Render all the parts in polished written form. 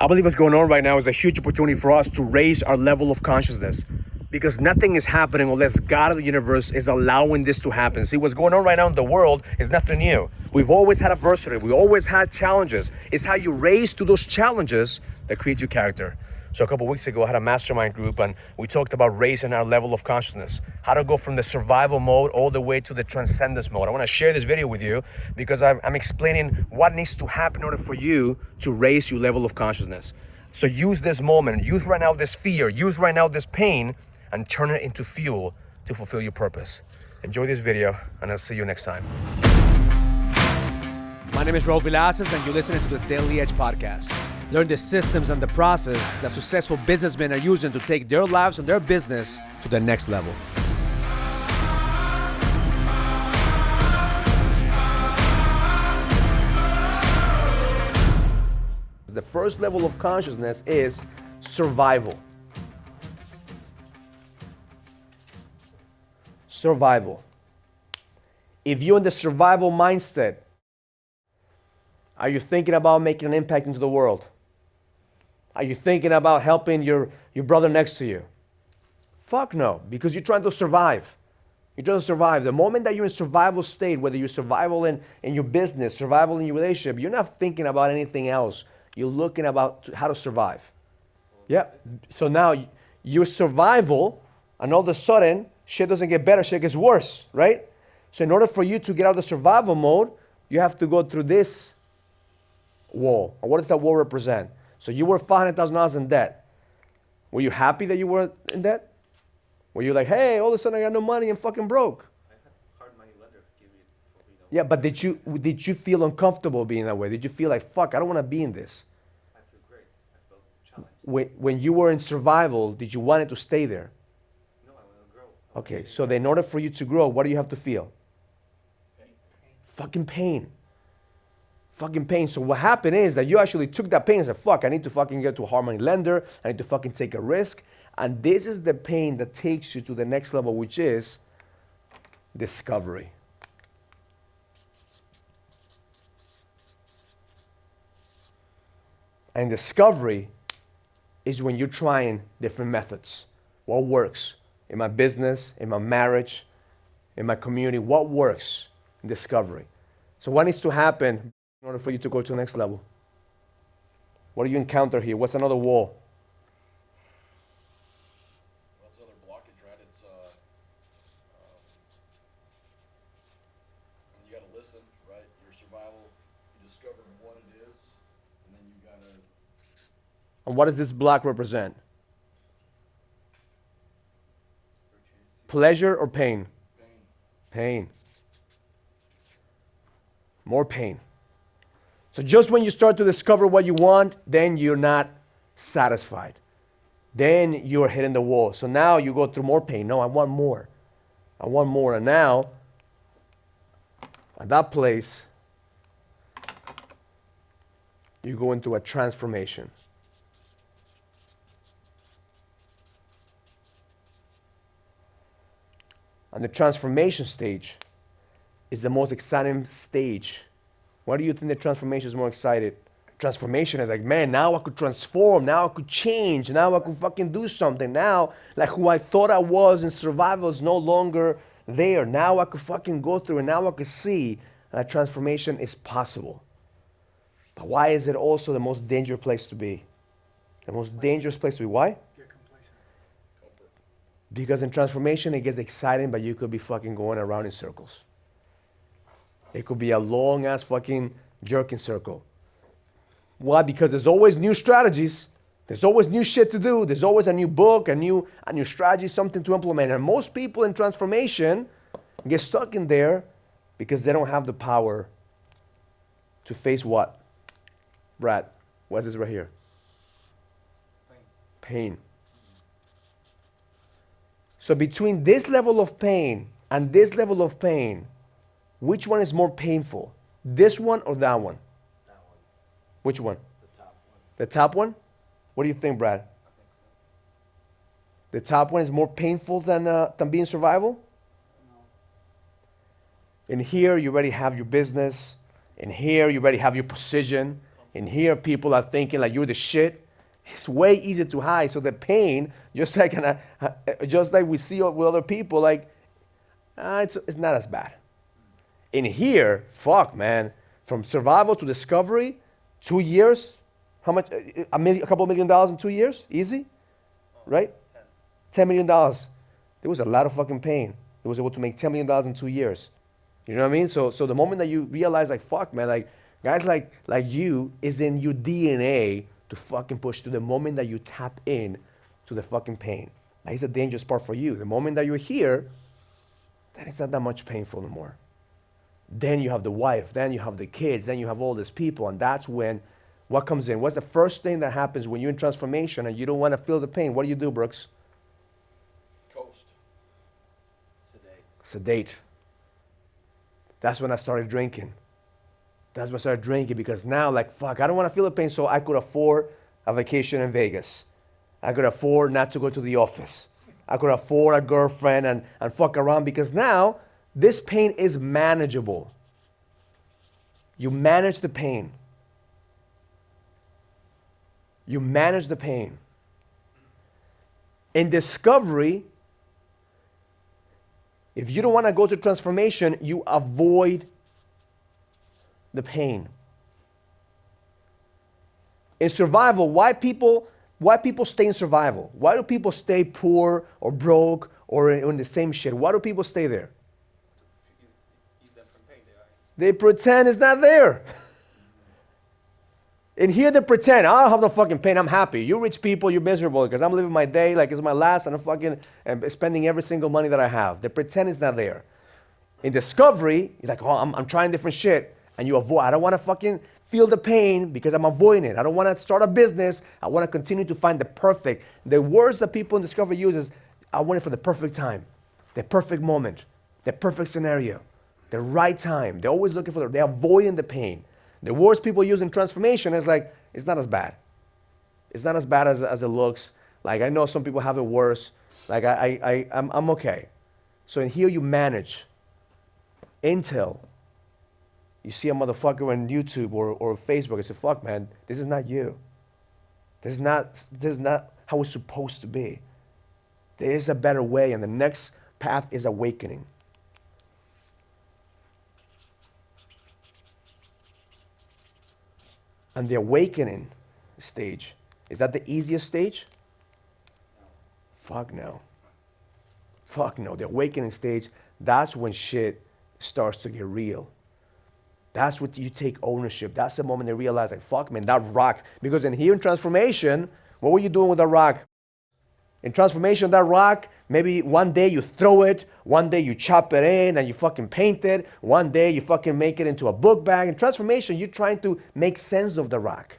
I believe what's going on right now is a huge opportunity for us to raise our level of consciousness, because nothing is happening unless God of the universe is allowing this to happen. See, what's going on right now in the world is nothing new. We've always had adversity. We always had challenges. It's how you raise to those challenges that create your character. So a couple weeks ago, I had a mastermind group and we talked about raising our level of consciousness, how to go from the survival mode all the way to the transcendence mode. I want to share this video with you because I'm explaining what needs to happen in order for you to raise your level of consciousness. So use this moment, use right now this fear, use right now this pain, and turn it into fuel to fulfill your purpose. Enjoy this video, and I'll see you next time. My name is Raul, and you're listening to the Daily Edge podcast. Learn the systems and the process that successful businessmen are using to take their lives and their business to the next level. The first level of consciousness is survival. Survival. If you're in the survival mindset, are you thinking about making an impact into the world? Are you thinking about helping your brother next to you? Fuck no, because you're trying to survive. You're trying to survive. The moment that you're in survival state, whether you're survival in your business, survival in your relationship, you're not thinking about anything else. You're looking about how to survive. Yeah. So now your survival, and all of a sudden, shit doesn't get better, shit gets worse, right? So in order for you to get out of the survival mode, you have to go through this wall. And what does that wall represent? So you were $500,000 in debt. Were you happy that you were in debt? Were you like, hey, all of a sudden I got no money and fucking broke? I had hard money lender give me $4 million. Yeah, but did you feel uncomfortable being that way? Did you feel like, fuck, I don't want to be in this? I feel great. I felt challenged. When you were in survival, did you want it to stay there? No, I want to grow. Okay, so then in order for you to grow, what do you have to feel? Pain. Fucking pain. Fucking pain. So what happened is that you actually took that pain and said, fuck, I need to fucking get to a hard money lender. I need to fucking take a risk. And this is the pain that takes you to the next level, which is discovery. And discovery is when you're trying different methods. What works in my business, in my marriage, in my community? What works in discovery? So what needs to happen in order for you to go to the next level? What do you encounter here? What's another wall? Well, it's another blockage, right? It's you gotta listen, right? Your survival, you discover what it is, and then you gotta. And what does this block represent? Pleasure or pain? Pain. More pain. So just when you start to discover what you want, then you're not satisfied. Then you're hitting the wall. So now you go through more pain. No, I want more. I want more. And now, at that place, you go into a transformation. And the transformation stage is the most exciting stage. Why do you think the transformation is more excited? Transformation is like, man, now I could transform, now I could change, now I could fucking do something. Now, like who I thought I was in survival is no longer there. Now I could fucking go through and now I could see that transformation is possible. But why is it also the most dangerous place to be? The most dangerous place to be. Why? Get complacent. Because in transformation, it gets exciting, but you could be fucking going around in circles. It could be a long-ass fucking jerking circle. Why? Because there's always new strategies. There's always new shit to do. There's always a new book, a new strategy, something to implement. And most people in transformation get stuck in there because they don't have the power to face what? Brad, what's this right here? Pain. So between this level of pain and this level of pain, which one is more painful? This one or that one? That one. Which one? The top one. The top one? What do you think, Brad? I think so. The top one is more painful than being survival? No. In here, you already have your business. In here, you already have your position. And here people are thinking like you're the shit. It's way easier to hide. So the pain, just like we see with other people, like it's not as bad. In here, fuck, man, from survival to discovery, 2 years. How much? A couple $1 million in 2 years, easy, right? $10 million. There was a lot of fucking pain. It was able to make $10 million in 2 years. You know what I mean? So the moment that you realize, like, fuck, man, like guys like you is in your DNA to fucking push through. The moment that you tap in to the fucking pain, that is the dangerous part for you. The moment that you're here, then it's not that much painful anymore. Then you have the wife, then you have the kids, then you have all these people, and that's when what comes in. What's the first thing that happens when you're in transformation and you don't want to feel the pain? What do you do, Brooks? Coast. Sedate. That's when I started drinking. That's when I started drinking because now, like, fuck, I don't want to feel the pain, so I could afford a vacation in Vegas. I could afford not to go to the office. I could afford a girlfriend and fuck around because now this pain is manageable. You manage the pain. You manage the pain. In discovery, if you don't want to go to transformation, you avoid the pain. In survival, why people stay in survival? Why do people stay poor or broke or in the same shit? Why do people stay there? They pretend it's not there. And here they pretend, I don't have no fucking pain, I'm happy. You rich people, you're miserable because I'm living my day like it's my last and I'm spending every single money that I have. They pretend it's not there. In discovery, you're like, oh, I'm trying different shit. And you avoid, I don't want to fucking feel the pain because I'm avoiding it. I don't want to start a business. I want to continue to find the perfect. The words that people in discovery use is, I want it for the perfect time, the perfect moment, the perfect scenario, the right time. They're always looking for they're avoiding the pain. The words people use in transformation is like, it's not as bad. It's not as bad as it looks. Like, I know some people have it worse. Like, I'm okay. So in here you manage until you see a motherfucker on YouTube or Facebook and say, fuck, man, this is not you. This is not how it's supposed to be. There is a better way, and the next path is awakening. And the awakening stage, is that the easiest stage? Fuck no. Fuck no. The awakening stage, that's when shit starts to get real. That's what you take ownership. That's the moment they realize, like, fuck, man, that rock. Because in here in transformation, what were you doing with that rock? In transformation, that rock, maybe one day you throw it, one day you chop it in and you fucking paint it, one day you fucking make it into a book bag. In transformation, you're trying to make sense of the rock.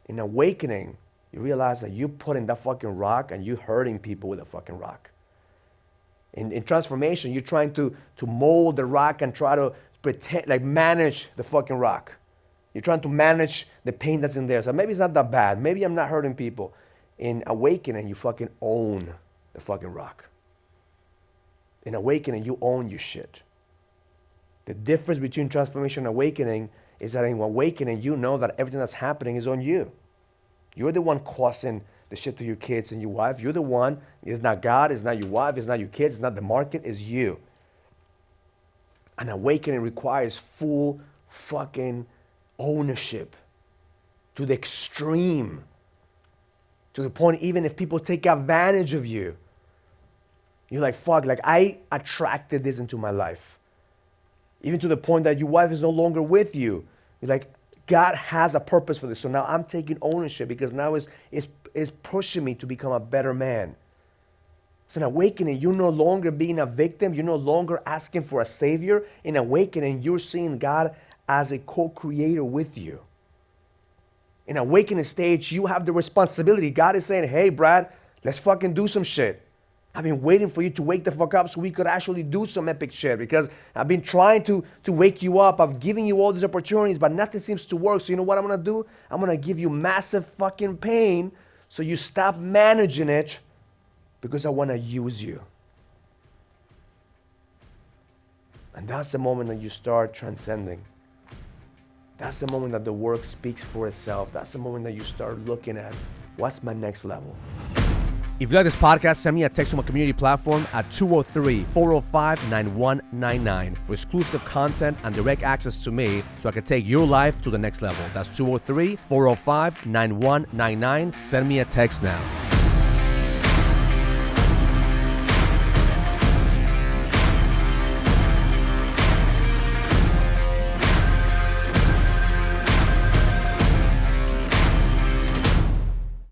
In awakening, you realize that you put in that fucking rock and you're hurting people with a fucking rock. In transformation, you're trying to mold the rock and try to pretend, like, manage the fucking rock. You're trying to manage the pain that's in there. So maybe it's not that bad. Maybe I'm not hurting people. In awakening, you fucking own the fucking rock. In awakening, you own your shit. The difference between transformation and awakening is that in awakening, you know that everything that's happening is on you. You're the one causing the shit to your kids and your wife. You're the one. It's not God. It's not your wife. It's not your kids. It's not the market. It's you. An awakening requires full fucking ownership to the extreme. To the point, even if people take advantage of you, you're like, fuck, like, I attracted this into my life. Even to the point that your wife is no longer with you. You're like, God has a purpose for this. So now I'm taking ownership because now it's pushing me to become a better man. It's an awakening. You're no longer being a victim. You're no longer asking for a savior. In awakening, you're seeing God as a co-creator with you. In awakening stage, you have the responsibility. God is saying, hey, Brad, let's fucking do some shit. I've been waiting for you to wake the fuck up so we could actually do some epic shit because I've been trying to wake you up. I've given you all these opportunities, but nothing seems to work. So you know what I'm going to do? I'm going to give you massive fucking pain so you stop managing it because I want to use you. And that's the moment that you start transcending. that's the moment that the work speaks for itself. That's the moment that you start looking at what's my next level. If you like this podcast, send me a text from a community platform at 203-405-9199 for exclusive content and direct access to me so I can take your life to the next level. That's 203-405-9199. Send me a text now.